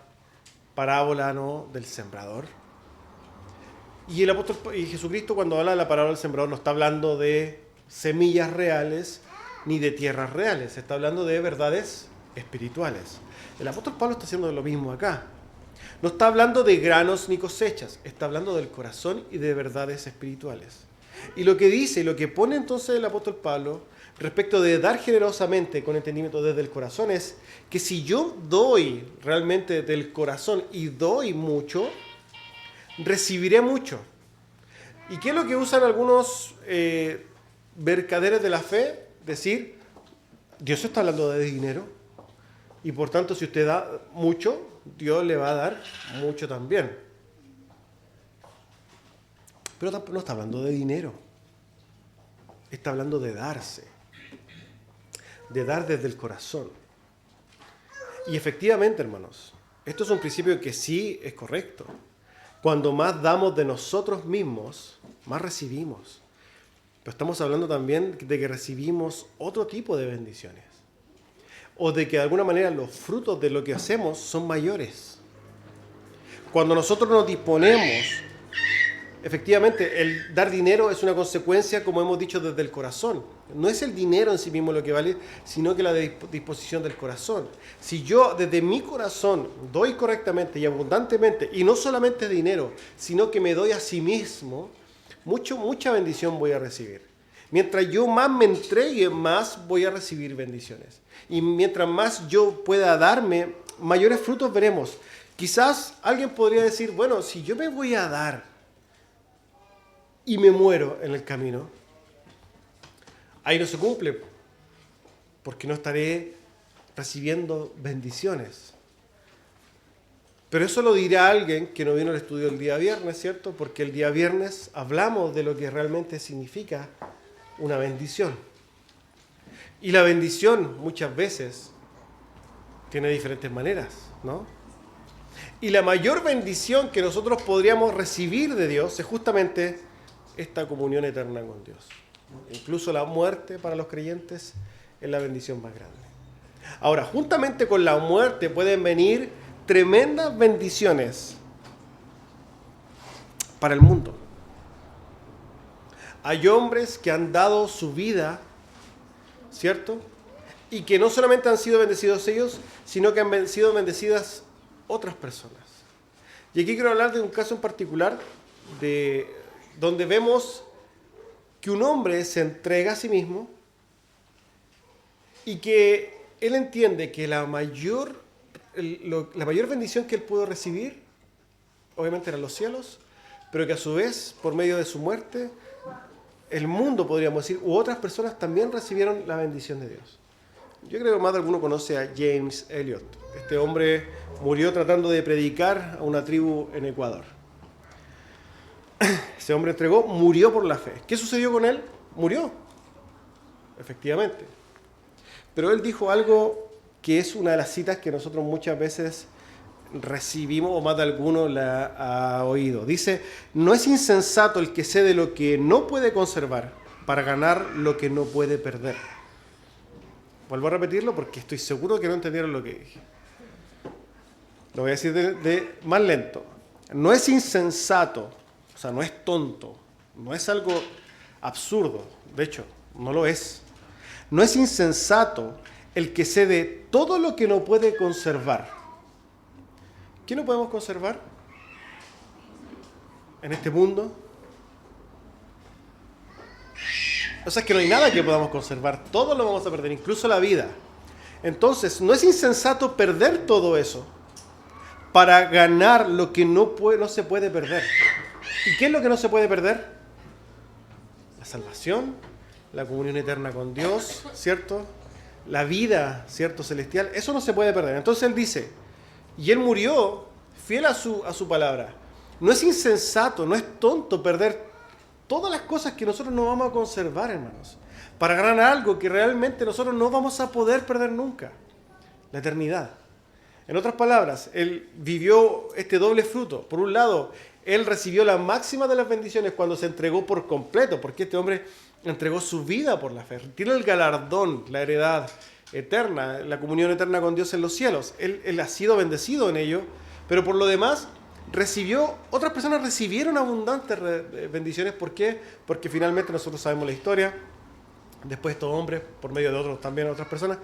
parábola, ¿no?, del sembrador. Y Jesucristo, cuando habla de la parábola del sembrador, no está hablando de semillas reales ni de tierras reales, está hablando de verdades espirituales. El apóstol Pablo está haciendo lo mismo acá. No está hablando de granos ni cosechas, está hablando del corazón y de verdades espirituales. Y lo que dice, lo que pone entonces el apóstol Pablo respecto de dar generosamente con entendimiento desde el corazón es que si yo doy realmente del corazón y doy mucho, recibiré mucho. ¿Y qué es lo que usan algunos mercaderes de la fe? Decir, Dios está hablando de dinero y por tanto si usted da mucho, Dios le va a dar mucho también. Pero no está hablando de dinero, está hablando de darse, de dar desde el corazón. Y efectivamente, hermanos, esto es un principio que sí es correcto. Cuando más damos de nosotros mismos, más recibimos. Pero estamos hablando también de que recibimos otro tipo de bendiciones. O de que de alguna manera los frutos de lo que hacemos son mayores. Cuando nosotros nos disponemos, efectivamente, el dar dinero es una consecuencia, como hemos dicho, desde el corazón. No es el dinero en sí mismo lo que vale, sino que la disposición del corazón. Si yo desde mi corazón doy correctamente y abundantemente, y no solamente dinero, sino que me doy a sí mismo, mucha bendición voy a recibir. Mientras yo más me entregue, más voy a recibir bendiciones. Y mientras más yo pueda darme, mayores frutos veremos. Quizás alguien podría decir, bueno, si yo me voy a dar y me muero en el camino, ahí no se cumple, porque no estaré recibiendo bendiciones. Pero eso lo dirá alguien que no vino al estudio el día viernes, ¿cierto? Porque el día viernes hablamos de lo que realmente significa una bendición. Y la bendición muchas veces tiene diferentes maneras, ¿no? Y la mayor bendición que nosotros podríamos recibir de Dios es justamente esta comunión eterna con Dios. Incluso la muerte para los creyentes es la bendición más grande. Ahora, juntamente con la muerte pueden venir tremendas bendiciones para el mundo. Hay hombres que han dado su vida, ¿cierto? Y que no solamente han sido bendecidos ellos, sino que han sido bendecidas otras personas. Y aquí quiero hablar de un caso en particular donde vemos que un hombre se entrega a sí mismo y que él entiende que la mayor bendición que él pudo recibir, obviamente eran los cielos, pero que a su vez, por medio de su muerte, el mundo, podríamos decir, u otras personas también recibieron la bendición de Dios. Yo creo que más de alguno conoce a James Elliot. Este hombre murió tratando de predicar a una tribu en Ecuador. Ese hombre murió por la fe. ¿Qué sucedió con él? Murió, efectivamente. Pero él dijo algo que es una de las citas que nosotros muchas veces recibimos, o más de alguno la ha oído. Dice, no es insensato el que cede lo que no puede conservar para ganar lo que no puede perder. Vuelvo a repetirlo porque estoy seguro que no entendieron lo que dije. Lo voy a decir de más lento. no es insensato, o sea, no es tonto, no es algo absurdo, de hecho, no lo es. No es insensato el que cede todo lo que no puede conservar. ¿Qué no podemos conservar en este mundo? O sea, es que no hay nada que podamos conservar, todo lo vamos a perder, incluso la vida. Entonces, no es insensato perder todo eso para ganar lo que no se puede perder. ¿Y qué es lo que no se puede perder? La salvación, la comunión eterna con Dios, ¿cierto? La vida, ¿cierto? Celestial, eso no se puede perder. Entonces él dice, y él murió fiel a su palabra. No es insensato, no es tonto perder todas las cosas que nosotros no vamos a conservar, hermanos, para ganar algo que realmente nosotros no vamos a poder perder nunca, la eternidad. En otras palabras, él vivió este doble fruto. Por un lado, él recibió la máxima de las bendiciones cuando se entregó por completo, porque este hombre entregó su vida por la fe. Tiene el galardón, la heredad eterna, la comunión eterna con Dios en los cielos. Él ha sido bendecido en ello, pero por lo demás otras personas recibieron abundantes bendiciones. ¿Por qué? Porque finalmente nosotros sabemos la historia. Después estos hombres, por medio de otros también otras personas,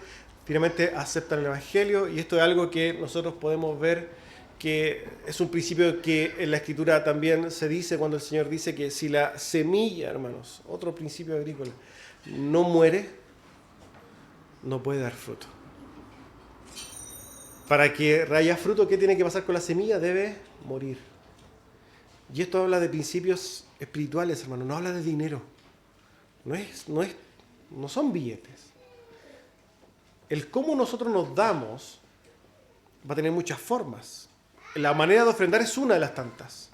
finalmente aceptan el Evangelio, y esto es algo que nosotros podemos ver que es un principio que en la Escritura también se dice cuando el Señor dice que si la semilla, hermanos, otro principio agrícola, no muere, no puede dar fruto. Para que haya fruto, ¿qué tiene que pasar con la semilla? Debe morir. Y esto habla de principios espirituales, hermanos, no habla de dinero. No son billetes. El cómo nosotros nos damos va a tener muchas formas. La manera de ofrendar es una de las tantas.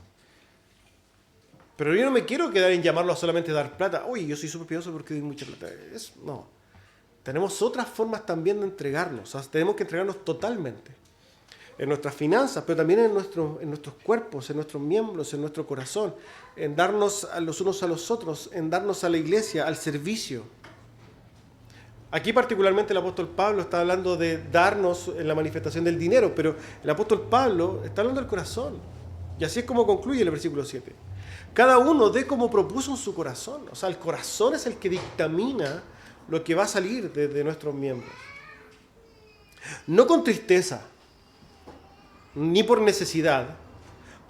Pero yo no me quiero quedar en llamarlo a solamente dar plata. Oye, yo soy súper piadoso porque doy mucha plata. No. Tenemos otras formas también de entregarnos. O sea, tenemos que entregarnos totalmente. En nuestras finanzas, pero también en nuestros cuerpos, en nuestros miembros, en nuestro corazón. En darnos a los unos a los otros, en darnos a la iglesia, al servicio. Aquí particularmente el apóstol Pablo está hablando de darnos en la manifestación del dinero, pero el apóstol Pablo está hablando del corazón. Y así es como concluye el versículo 7. Cada uno dé como propuso en su corazón. O sea, el corazón es el que dictamina lo que va a salir de nuestros miembros. No con tristeza, ni por necesidad,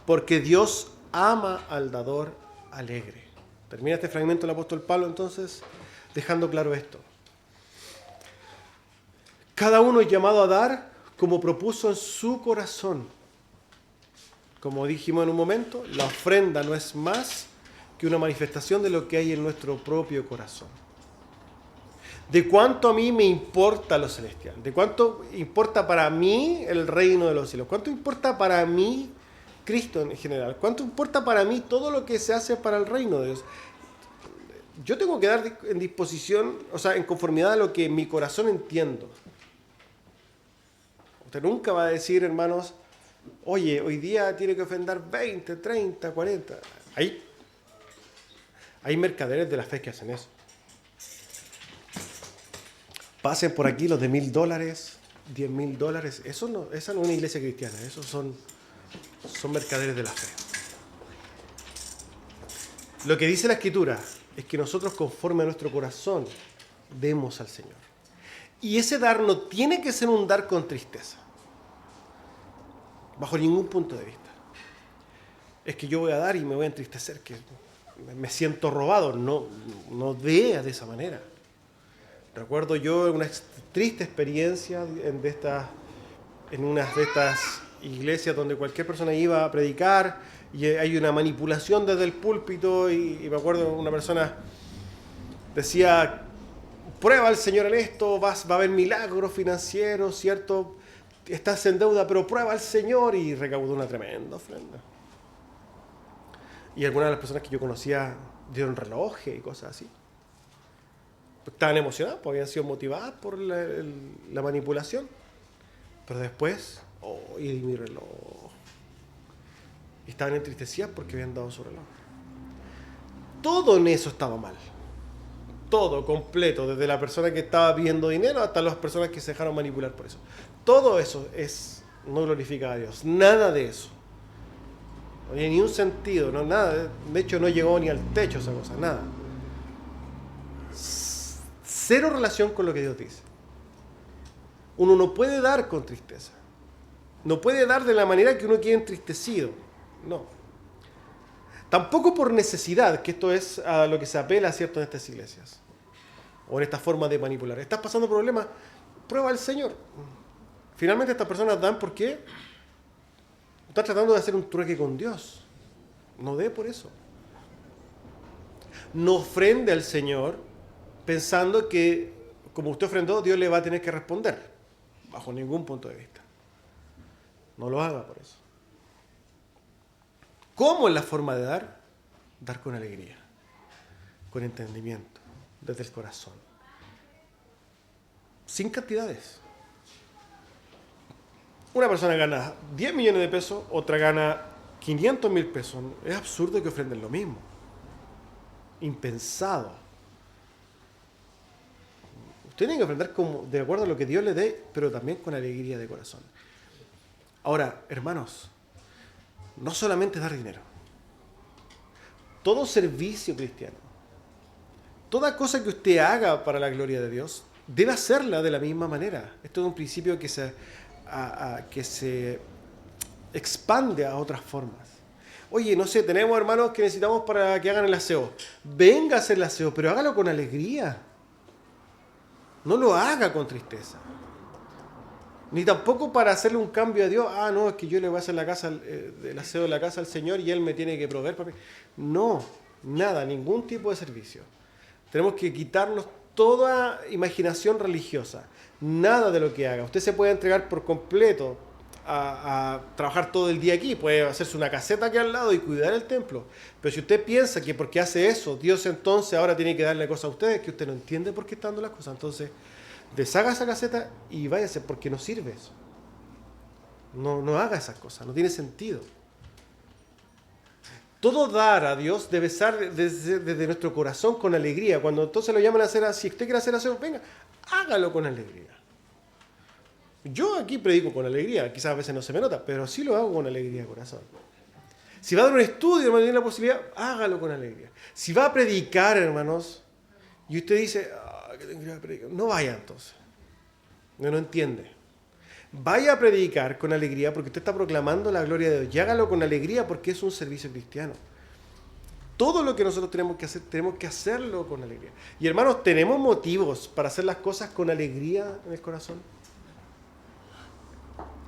porque Dios ama al dador alegre. Termina este fragmento del apóstol Pablo entonces dejando claro esto. Cada uno es llamado a dar como propuso en su corazón. Como dijimos en un momento, la ofrenda no es más que una manifestación de lo que hay en nuestro propio corazón. ¿De cuánto a mí me importa lo celestial? ¿De cuánto importa para mí el reino de los cielos? ¿Cuánto importa para mí Cristo en general? ¿Cuánto importa para mí todo lo que se hace para el reino de Dios? Yo tengo que dar en disposición, o sea, en conformidad a lo que mi corazón entiendo. Usted nunca va a decir, hermanos, oye, hoy día tiene que ofrendar 20, 30, 40. Hay mercaderes de la fe que hacen eso. Pasen por aquí los de $1,000, $10,000. Esa no es una iglesia cristiana, esos son mercaderes de la fe. Lo que dice la Escritura es que nosotros, conforme a nuestro corazón, demos al Señor. Y ese dar no tiene que ser un dar con tristeza, bajo ningún punto de vista. Es que yo voy a dar y me voy a entristecer, que me siento robado. No vea de esa manera. Recuerdo yo una triste experiencia en una de estas iglesias donde cualquier persona iba a predicar y hay una manipulación desde el púlpito y me acuerdo una persona decía: prueba al Señor en esto, va a haber milagros financieros, ¿cierto? Estás en deuda, pero prueba al Señor, y recaudó una tremenda ofrenda. Y algunas de las personas que yo conocía dieron relojes y cosas así. Estaban emocionadas, porque habían sido motivadas por la manipulación. Pero después, y mi reloj. Y estaban entristecidas porque habían dado su reloj. Todo en eso estaba mal. Todo completo, desde la persona que estaba pidiendo dinero hasta las personas que se dejaron manipular por eso. Todo eso no glorifica a Dios. Nada de eso. No tiene ni un sentido, no, nada. De hecho, no llegó ni al techo esa cosa, nada. Cero relación con lo que Dios dice. Uno no puede dar con tristeza. No puede dar de la manera que uno quiere entristecido. No. Tampoco por necesidad, que esto es a lo que se apela, ¿cierto?, en estas iglesias. O en esta forma de manipular. ¿Estás pasando problemas? Prueba al Señor. Finalmente estas personas dan porque están tratando de hacer un trueque con Dios. No dé por eso. No ofrende al Señor pensando que como usted ofrendó, Dios le va a tener que responder. Bajo ningún punto de vista. No lo haga por eso. ¿Cómo es la forma de dar? Dar con alegría, con entendimiento, desde el corazón. Sin cantidades. Una persona gana 10 millones de pesos, otra gana 500.000 pesos. Es absurdo que ofrenden lo mismo. Impensado. Usted tiene que ofrendar de acuerdo a lo que Dios le dé, pero también con alegría de corazón. Ahora, hermanos, no solamente dar dinero. Todo servicio cristiano, toda cosa que usted haga para la gloria de Dios, debe hacerla de la misma manera. Esto es un principio que se expande a otras formas. Oye, no sé, tenemos hermanos que necesitamos para que hagan el aseo. Venga a hacer el aseo, pero hágalo con alegría. No lo haga con tristeza. Ni tampoco para hacerle un cambio a Dios. Ah, no, es que yo le voy a hacer el aseo de la casa al Señor y Él me tiene que proveer. No, nada, ningún tipo de servicio. Tenemos que quitarnos toda imaginación religiosa. Nada de lo que haga. Usted se puede entregar por completo a trabajar todo el día aquí. Puede hacerse una caseta aquí al lado y cuidar el templo. Pero si usted piensa que porque hace eso, Dios entonces ahora tiene que darle cosas a usted, que usted no entiende por qué está dando las cosas. Entonces, deshaga esa caseta y váyase, porque no sirve eso. No haga esas cosas, no tiene sentido. Todo dar a Dios debe ser desde nuestro corazón con alegría. Cuando entonces lo llaman a hacer así, si usted quiere hacer aseo, venga, hágalo con alegría. Yo aquí predico con alegría, quizás a veces no se me nota, pero sí lo hago con alegría de corazón. Si va a dar un estudio, hermano, tiene la posibilidad, hágalo con alegría. Si va a predicar, hermanos, y usted dice, que tengo que ir a predicar, no vaya entonces. No entiende. Vaya a predicar con alegría porque usted está proclamando la gloria de Dios. Y hágalo con alegría porque es un servicio cristiano. Todo lo que nosotros tenemos que hacerlo con alegría. Y hermanos, ¿tenemos motivos para hacer las cosas con alegría en el corazón?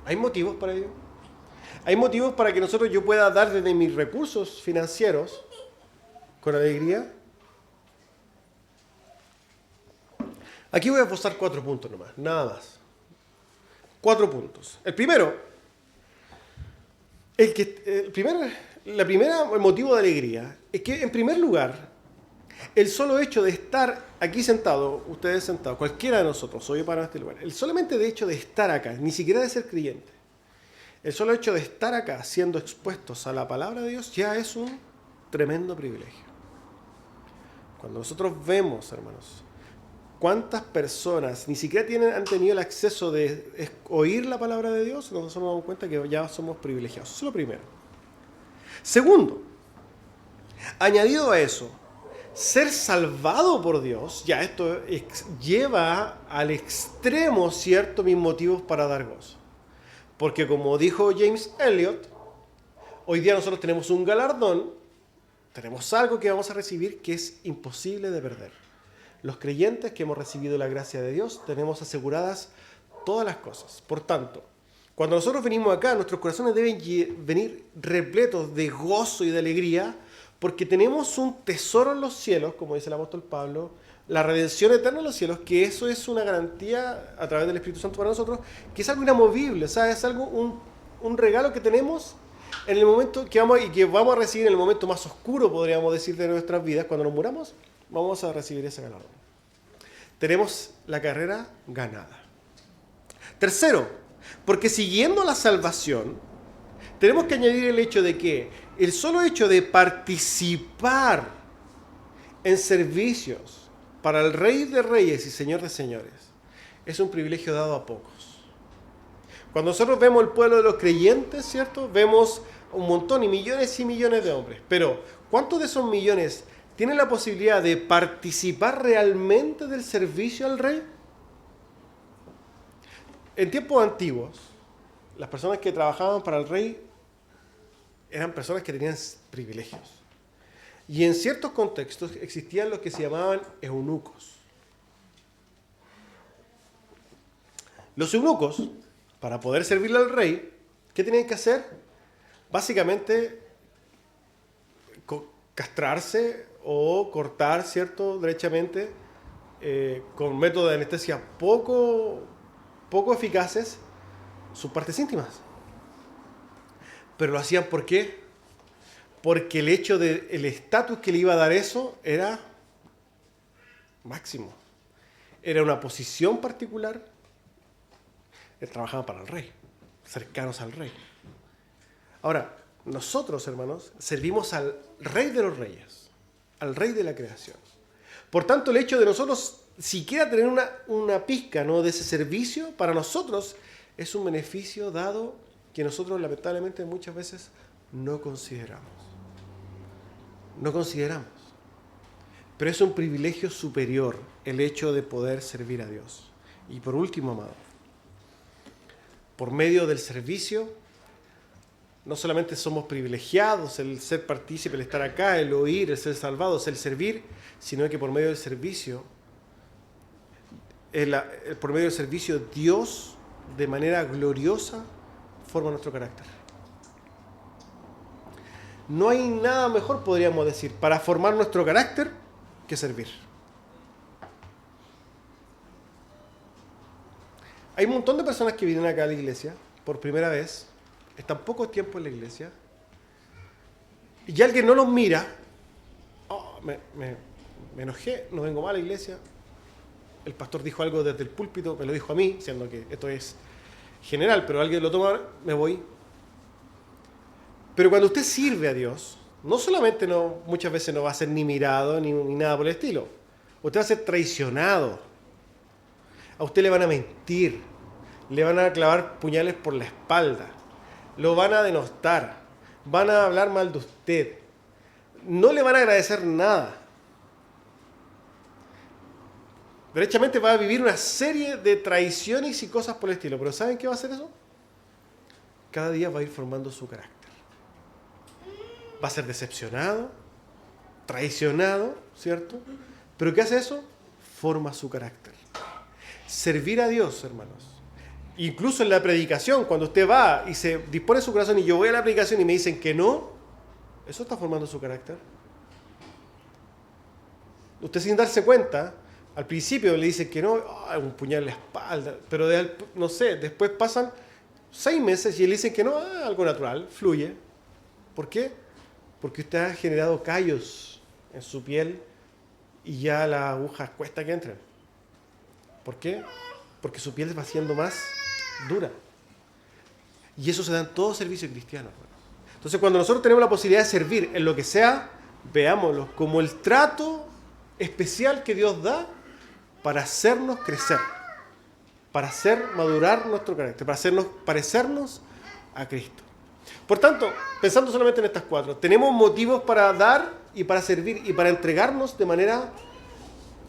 ¿Hay motivos para ello? ¿Hay motivos para que yo pueda dar desde mis recursos financieros con alegría? Aquí voy a posar 4 puntos nomás, nada más. 4 puntos. El primero, el motivo de alegría es que, en primer lugar, el solo hecho de estar aquí sentado, ustedes sentados, cualquiera de nosotros, hoy para este lugar, el solamente de hecho de estar acá, ni siquiera de ser creyente, el solo hecho de estar acá siendo expuestos a la palabra de Dios ya es un tremendo privilegio. Cuando nosotros vemos, hermanos, cuántas personas ni siquiera han tenido el acceso de oír la palabra de Dios, nosotros nos damos cuenta que ya somos privilegiados. Eso es lo primero. Segundo, añadido a eso, ser salvado por Dios, ya esto lleva al extremo, ¿cierto?, mis motivos para dar gozo. Porque como dijo James Elliot, hoy día nosotros tenemos un galardón, tenemos algo que vamos a recibir que es imposible de perder. Los creyentes que hemos recibido la gracia de Dios tenemos aseguradas todas las cosas. Por tanto, cuando nosotros venimos acá, nuestros corazones deben venir repletos de gozo y de alegría, porque tenemos un tesoro en los cielos, como dice el apóstol Pablo, la redención eterna en los cielos, que eso es una garantía a través del Espíritu Santo para nosotros, que es algo inamovible, o sea, es algo, un regalo que tenemos en el momento que vamos a recibir en el momento más oscuro, podríamos decir, de nuestras vidas. Cuando nos muramos, vamos a recibir ese galardón. Tenemos la carrera ganada. Tercero, porque siguiendo la salvación, tenemos que añadir el hecho de que el solo hecho de participar en servicios para el Rey de Reyes y Señor de Señores es un privilegio dado a pocos. Cuando nosotros vemos el pueblo de los creyentes, ¿cierto?, vemos un montón y millones de hombres. Pero, ¿cuántos de esos millones tienen la posibilidad de participar realmente del servicio al rey? En tiempos antiguos, las personas que trabajaban para el rey eran personas que tenían privilegios. Y en ciertos contextos existían los que se llamaban eunucos. Los eunucos, para poder servirle al rey, ¿qué tenían que hacer? Básicamente, castrarse o cortar, ¿cierto?, derechamente, con métodos de anestesia poco eficaces, sus partes íntimas. Pero lo hacían ¿por qué? Porque el hecho del estatus que le iba a dar eso era máximo. Era una posición particular. Trabajaban para el rey, cercanos al rey. Ahora, nosotros, hermanos, servimos al rey de los reyes, al rey de la creación. Por tanto, el hecho de nosotros siquiera tener una pizca, ¿no?, de ese servicio, para nosotros es un beneficio dado que nosotros lamentablemente muchas veces no consideramos. No consideramos. Pero es un privilegio superior el hecho de poder servir a Dios. Y por último, amado, por medio del servicio, no solamente somos privilegiados, el ser partícipe, el estar acá, el oír, el ser salvados, el servir, sino que por medio del servicio, Dios, de manera gloriosa, forma nuestro carácter. No hay nada mejor, podríamos decir, para formar nuestro carácter que servir. Hay un montón de personas que vienen acá a la iglesia por primera vez, están poco tiempo en la iglesia, y alguien no los mira, me enojé, no vengo más a la iglesia, el pastor dijo algo desde el púlpito, me lo dijo a mí, siendo que esto es general, pero alguien lo toma, me voy. Pero cuando usted sirve a Dios, no solamente muchas veces no va a ser ni mirado ni nada por el estilo, usted va a ser traicionado, a usted le van a mentir, le van a clavar puñales por la espalda, lo van a denostar, van a hablar mal de usted, no le van a agradecer nada. Derechamente va a vivir una serie de traiciones y cosas por el estilo. Pero ¿saben qué va a hacer eso? Cada día va a ir formando su carácter. Va a ser decepcionado, traicionado, ¿cierto? ¿Pero qué hace eso? Forma su carácter. Servir a Dios, hermanos. Incluso en la predicación, cuando usted va y se dispone su corazón y yo voy a la predicación y me dicen que no, eso está formando su carácter. Usted sin darse cuenta, al principio le dicen que no, un puñal en la espalda, pero no sé, después pasan 6 meses y le dicen que no, algo natural, fluye. ¿Por qué? Porque usted ha generado callos en su piel y ya las agujas cuesta que entren. ¿Por qué? Porque su piel va siendo más dura. Y eso se da en todo servicio cristiano. Entonces, cuando nosotros tenemos la posibilidad de servir en lo que sea, veámoslo como el trato especial que Dios da para hacernos crecer, para hacer madurar nuestro carácter, para hacernos parecernos a Cristo. Por tanto, pensando solamente en estas 4, tenemos motivos para dar y para servir y para entregarnos de manera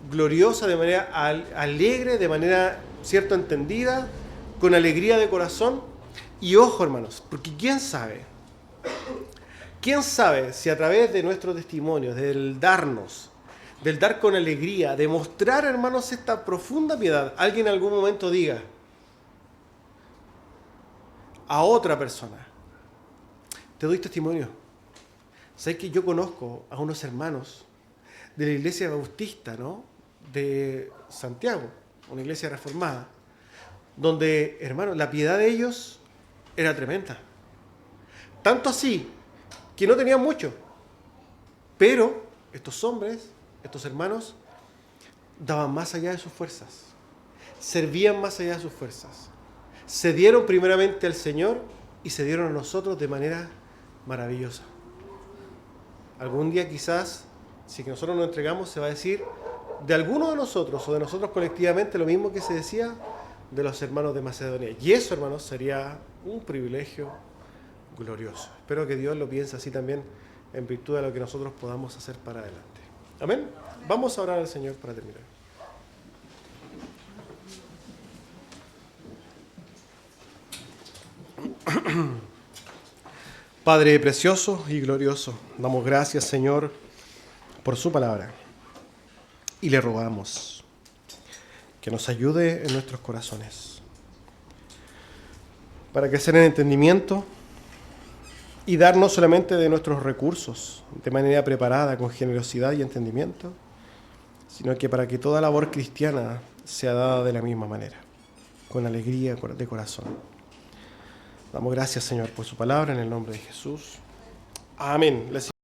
gloriosa, de manera alegre, de manera, ¿cierto?, entendida, con alegría de corazón. Y ojo, hermanos, porque ¿quién sabe si a través de nuestro testimonio, del dar con alegría, de mostrar, hermanos, esta profunda piedad, alguien en algún momento diga a otra persona: te doy testimonio. ¿Sabes que yo conozco a unos hermanos de la iglesia bautista, ¿no?, de Santiago, una iglesia reformada, donde, hermanos, la piedad de ellos era tremenda. Tanto así que no tenían mucho, pero estos hombres, estos hermanos, daban más allá de sus fuerzas, servían más allá de sus fuerzas, se dieron primeramente al Señor y se dieron a nosotros de manera maravillosa. Algún día quizás, si nosotros nos entregamos, se va a decir de alguno de nosotros o de nosotros colectivamente lo mismo que se decía de los hermanos de Macedonia. Y eso, hermanos, sería un privilegio glorioso. Espero que Dios lo piense así también en virtud de lo que nosotros podamos hacer para adelante. Amén. Vamos a orar al Señor para terminar. Padre precioso y glorioso, damos gracias, Señor, por su palabra. Y le rogamos que nos ayude en nuestros corazones para crecer en entendimiento y dar no solamente de nuestros recursos de manera preparada, con generosidad y entendimiento, sino que para que toda labor cristiana sea dada de la misma manera, con alegría de corazón. Damos gracias, Señor, por su palabra, en el nombre de Jesús. Amén.